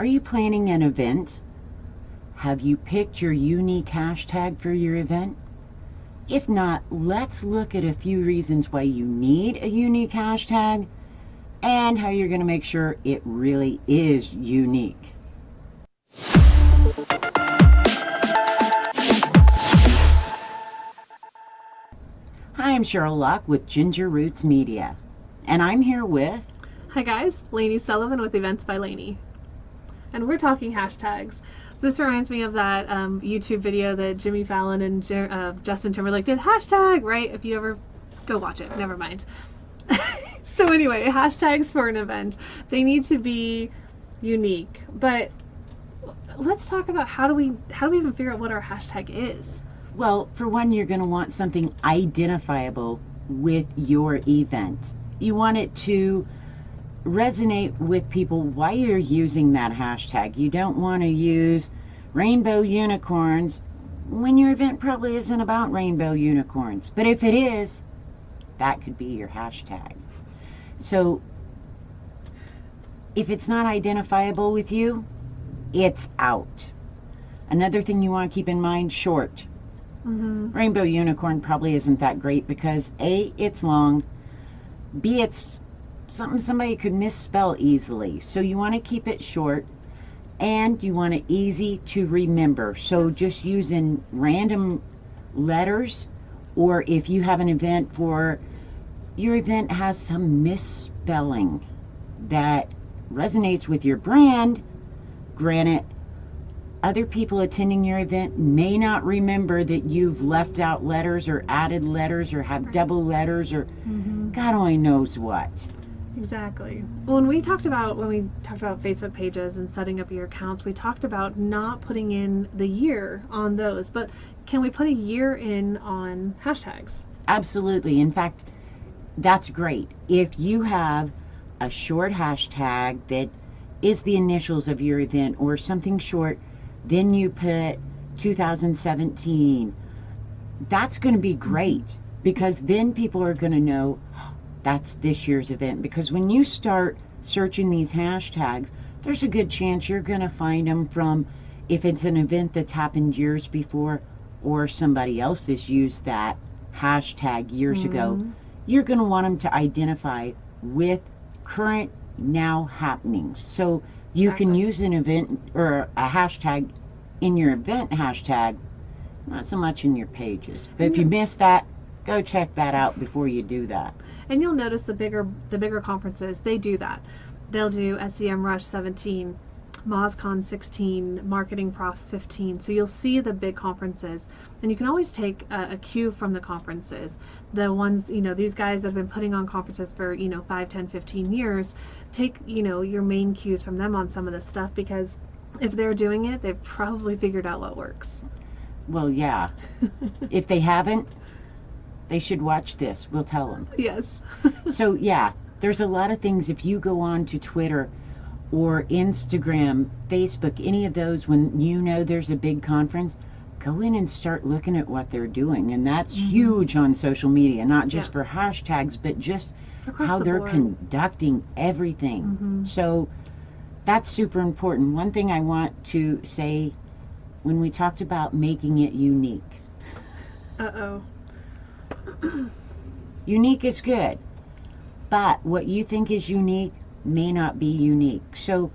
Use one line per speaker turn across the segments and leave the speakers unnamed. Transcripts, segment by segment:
Are you planning an event? Have you picked your unique hashtag for your event? If not, let's look at a few reasons why you need a unique hashtag and how you're going to make sure it really is unique. Hi, I'm Sheryl Loch with Ginger Roots Media, and I'm here with...
Hi guys, Lany Sullivan with Events by Lany. And we're talking hashtags. This reminds me of that YouTube video that Jimmy Fallon and Justin Timberlake did, hashtag, right? If you ever go watch it, never mind. So anyway, hashtags for an event. They need to be unique. But let's talk about how do we even figure out what our hashtag is?
Well, for one, you're going to want something identifiable with your event. You want it to resonate with people while you're using that hashtag. You don't want to use rainbow unicorns when your event probably isn't about rainbow unicorns. But if it is, that could be your hashtag. So if it's not identifiable with you, it's out. Another thing you want to keep in mind, short. Rainbow unicorn probably isn't that great because A, it's long, B, it's something somebody could misspell easily. So you want to keep it short, and you want it easy to remember. So just using random letters, or if you have an event for your event has some misspelling that resonates with your brand, granted, other people attending your event may not remember that you've left out letters or added letters or have double letters or God only knows what.
Exactly. Well, when we talked about Facebook pages and setting up your accounts, we talked about not putting in the year on those, but can we put a year in on hashtags?
Absolutely. In fact, that's great. If you have a short hashtag that is the initials of your event or something short, then you put 2017. That's going to be great because then people are going to know that's this year's event. Because when you start searching these hashtags, there's a good chance you're going to find them from, if it's an event that's happened years before or somebody else has used that hashtag years ago, you're going to want them to identify with current now happenings. So you can use an event or a hashtag in your event hashtag, not so much in your pages. But if you missed that, go check that out before you do that.
And you'll notice the bigger conferences, they do that. They'll do SEM Rush 17, MozCon 16, Marketing Profs 15. So you'll see the big conferences, and you can always take a cue from the conferences. The ones, these guys that have been putting on conferences for, 5, 10, 15 years, take, your main cues from them on some of this stuff, because if they're doing it, they've probably figured out what works.
Well, yeah. If they haven't, they should watch this. We'll tell them.
Yes.
So, yeah, there's a lot of things. If you go on to Twitter or Instagram, Facebook, any of those, when you know there's a big conference, go in and start looking at what they're doing. And that's huge on social media, not just for hashtags, but just
across
how they're
board.
conducting everything. So that's super important. One thing I want to say, when we talked about making it unique. Unique is good, but what you think is unique may not be unique. So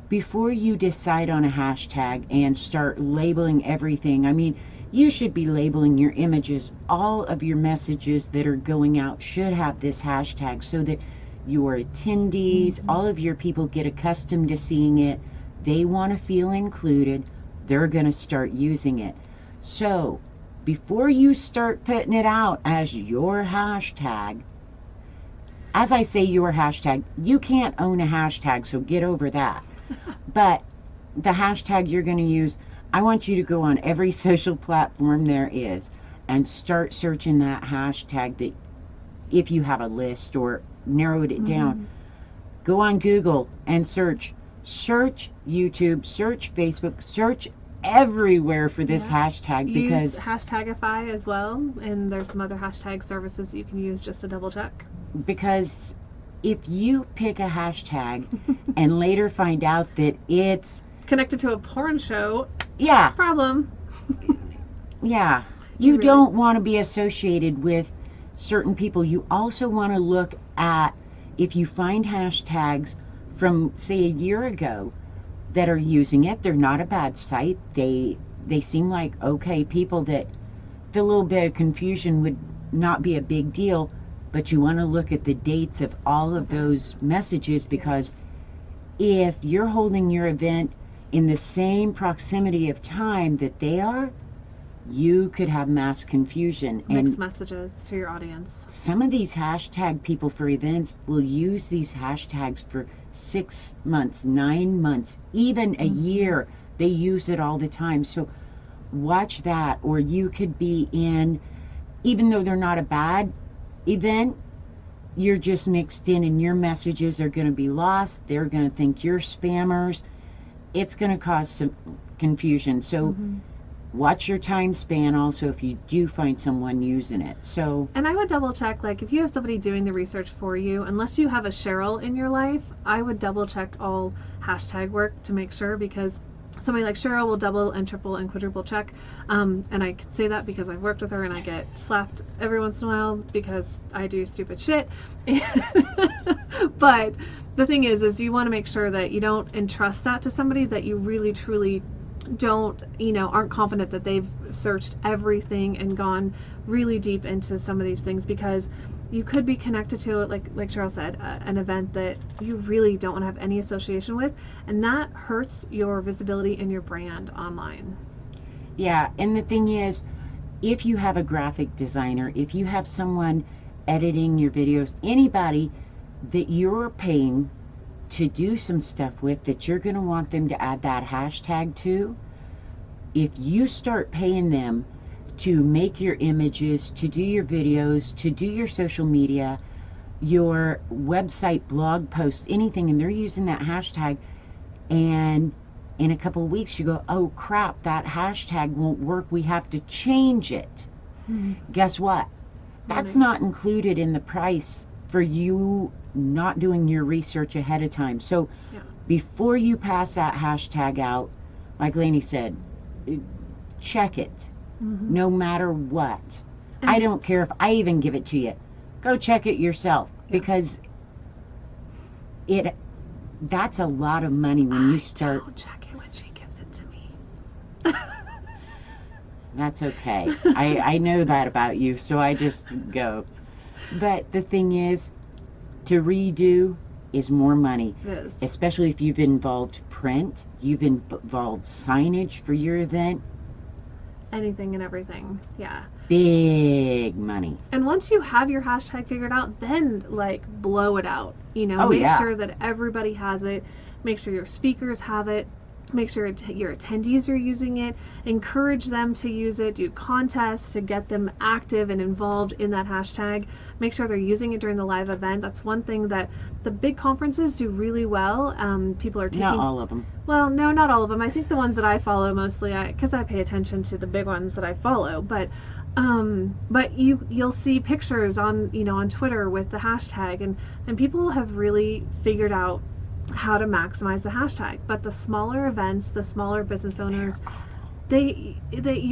before you decide on a hashtag and start labeling everything, I mean, you should be labeling your images. All of your messages that are going out should have this hashtag so that your attendees, all of your people get accustomed to seeing it. They want to feel included. They're going to start using it. So before you start putting it out as your hashtag, as I say your hashtag, you can't own a hashtag, so get over that. But the hashtag you're going to use, I want you to go on every social platform there is and start searching that hashtag. That if you have a list or narrowed it down, go on Google and search YouTube, search Facebook, search everywhere for this hashtag, because
use Hashtagify as well, and there's some other hashtag services that you can use just to double check.
Because if you pick a hashtag and later find out that it's
connected to a porn show,
yeah,
problem.
yeah,
You
you
really-
don't want to be associated with certain people. You also want to look at, if you find hashtags from, say, a year ago that are using it, they're not a bad site. They seem like okay people, that the little bit of confusion would not be a big deal, but you want to look at the dates of all of those messages, because if you're holding your event in the same proximity of time that they are, you could have mass confusion.
Mixed
And
messages to your audience.
some of these hashtag people for events will use these hashtags for 6 months, 9 months, even a year. They use it all the time. So watch that. Or you could be in, even though they're not a bad event, you're just mixed in and your messages are going to be lost. They're going to think you're spammers. It's going to cause some confusion. So watch your time span also if you do find someone using it. So,
And I would double check, like if you have somebody doing the research for you, unless you have a Sheryl in your life, I would double check all hashtag work to make sure, because somebody like Sheryl will double and triple and quadruple check. And I can say that because I've worked with her and I get slapped every once in a while because I do stupid shit. But the thing is you want to make sure that you don't entrust that to somebody that you really truly don't, aren't confident that they've searched everything and gone really deep into some of these things, because you could be connected to it, like Sheryl said, an event that you really don't want to have any association with, and that hurts your visibility and your brand online.
yeah, and the thing is, if you have a graphic designer, if you have someone editing your videos, anybody that you're paying to do some stuff with, that you're going to want them to add that hashtag to, if you start paying them to make your images, to do your videos, to do your social media, your website, blog posts, anything, and they're using that hashtag, and in a couple of weeks you go, oh crap, that hashtag won't work, we have to change it. Guess what? That's not included in the price for you not doing your research ahead of time. So before you pass that hashtag out, like Lany said, check it. No matter what. I don't care if I even give it to you. Go check it yourself, because that's a lot of money when you start.
Don't check it when she gives it to me.
That's okay. I know that about you, so I just go. But the thing is, to redo is more money.
It is.
Especially if you've involved print, you've involved signage for your event.
Anything and everything. Yeah.
Big money.
And once you have your hashtag figured out, then blow it out. Make sure that everybody has it. Make sure your speakers have it. Make sure your attendees are using it. Encourage them to use it. Do contests to get them active and involved in that hashtag. Make sure they're using it during the live event. That's one thing that the big conferences do really well. People are taking...
Not all of them.
Well, no, not all of them. I think the ones that I follow mostly, because I pay attention to the big ones that I follow. But you'll see pictures on Twitter with the hashtag, and people have really figured out how to maximize the hashtag. But the smaller events, the smaller business owners, you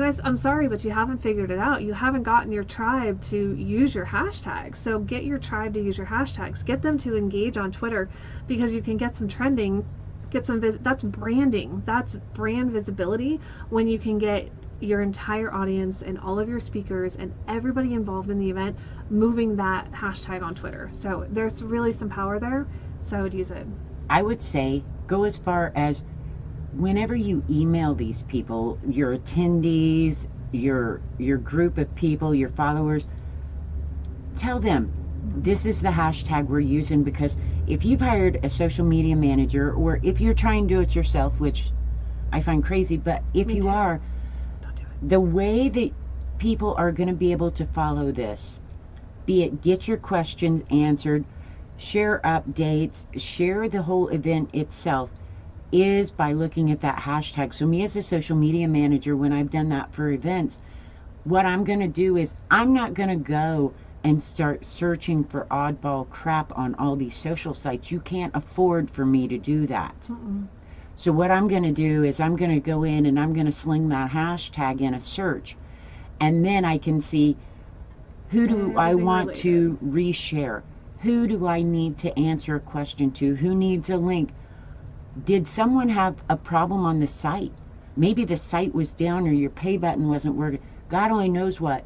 guys, I'm sorry, but you haven't figured it out. You haven't gotten your tribe to use your hashtags. So get your tribe to use your hashtags. Get them to engage on Twitter, because you can get some trending, that's branding. That's brand visibility when you can get your entire audience and all of your speakers and everybody involved in the event moving that hashtag on Twitter. So there's really some power there. So I would use it.
I would say go as far as, whenever you email these people, your attendees, your group of people, your followers, tell them this is the hashtag we're using. Because if you've hired a social media manager, or if you're trying to do it yourself, which I find crazy, but if you are,
Don't do it.
the way that people are going to be able to follow this, be it get your questions answered, share updates, share the whole event itself, is by looking at that hashtag. So me as a social media manager, when I've done that for events, what I'm going to do is I'm not going to go and start searching for oddball crap on all these social sites. You can't afford for me to do that. So what I'm going to do is I'm going to go in and I'm going to sling that hashtag in a search, and then I can see who do I want to reshare, who do I need to answer a question to, who needs a link. Did someone have a problem on the site? Maybe the site was down or your pay button wasn't working. God only knows what.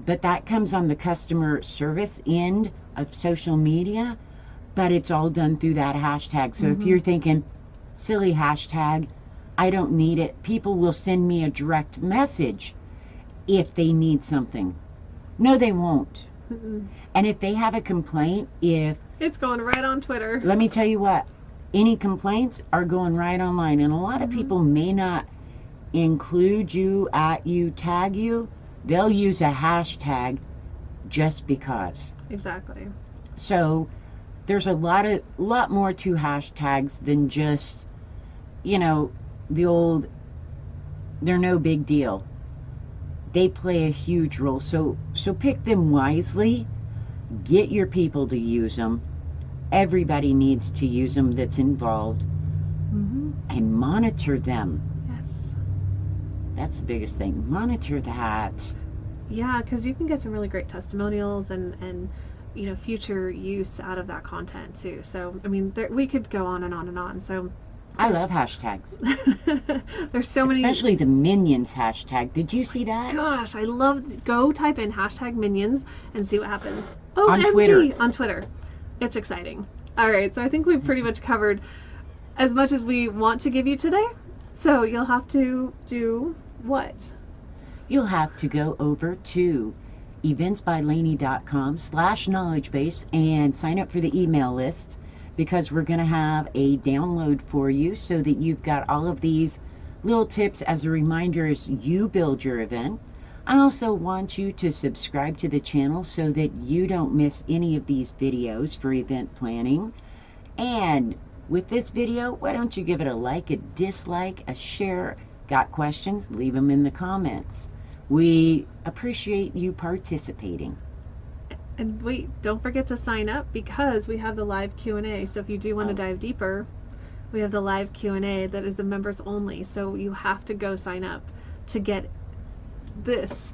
But that comes on the customer service end of social media, but it's all done through that hashtag. So if you're thinking, silly hashtag, I don't need it, people will send me a direct message if they need something. No, they won't. And if they have a complaint,
it's going right on Twitter.
Let me tell you what, any complaints are going right online. And a lot of people may not include you, tag you. They'll use a hashtag just because.
Exactly.
So there's a lot more to hashtags than just, the old, they're no big deal. They play a huge role. So pick them wisely. Get your people to use them. Everybody needs to use them that's involved. And monitor them.
Yes.
That's the biggest thing. Monitor that.
Yeah, because you can get some really great testimonials and future use out of that content too. So, I mean, we could go on and on and on. So
I love hashtags.
There's so many.
Especially the Minions hashtag. Did you see that?
Gosh, I love. Go type in hashtag Minions and see what happens.
On
OMG,
Twitter.
On Twitter. It's exciting. All right, so I think we've pretty much covered as much as we want to give you today. So you'll have to do what?
You'll have to go over to eventsbylany.com/knowledgebase and sign up for the email list, because we're going to have a download for you so that you've got all of these little tips as a reminder as you build your event. I also want you to subscribe to the channel so that you don't miss any of these videos for event planning. And with this video, why don't you give it a like, a dislike, a share? Got questions? Leave them in the comments. We appreciate you participating.
And wait, don't forget to sign up, because we have the live Q&A. So if you do want to dive deeper, we have the live Q&A that is a members only. So you have to go sign up to get this.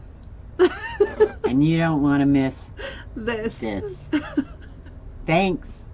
And you don't want to miss
this.
Thanks.